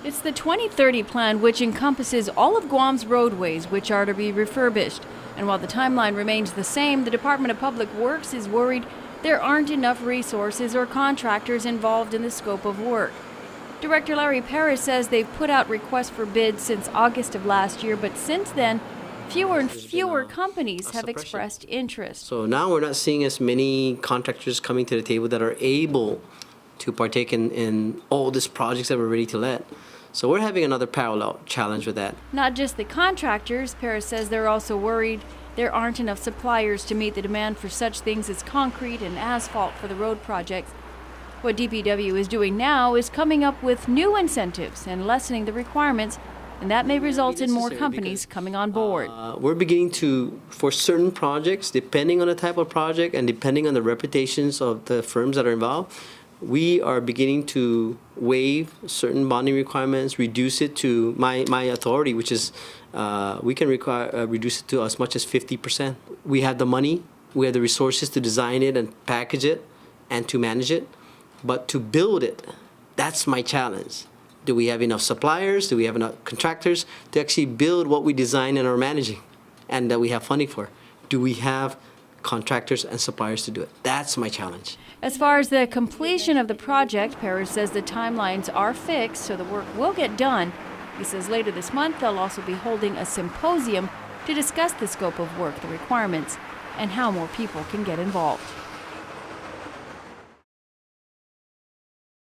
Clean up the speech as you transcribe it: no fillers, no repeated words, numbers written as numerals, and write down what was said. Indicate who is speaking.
Speaker 1: It's the 2030 plan, which encompasses all of Guam's roadways, which are to be refurbished. And while the timeline remains the same, the Department of Public Works is worried there aren't enough resources or contractors involved in the scope of work. Director Larry Perez says they've put out requests for bids since August of last year, but since then, fewer and fewer companies have expressed interest.
Speaker 2: So now we're not seeing as many contractors coming to the table that are able to partake in all these projects that we're ready to let. So we're having another parallel challenge with that.
Speaker 1: Not just the contractors, Perez says they're also worried there aren't enough suppliers to meet the demand for such things as concrete and asphalt for the road projects. What DPW is doing now is coming up with new incentives and lessening the requirements, and that may result in more companies coming on board.
Speaker 2: We're beginning to, for certain projects, depending on the type of project and depending on the reputations of the firms that are involved, we are beginning to waive certain bonding requirements, reduce it to my authority, which is we can reduce it to as much as 50%. We have the money, we have the resources to design it and package it and to manage it, but to build it, that's my challenge. Do we have enough suppliers? Do we have enough contractors to actually build what we design and are managing and that we have funding for? Do we have contractors and suppliers to do it? That's my challenge.
Speaker 1: As far as the completion of the project, Perez says the timelines are fixed, so the work will get done. He says later this month they'll also be holding a symposium to discuss the scope of work, the requirements, and how more people can get involved.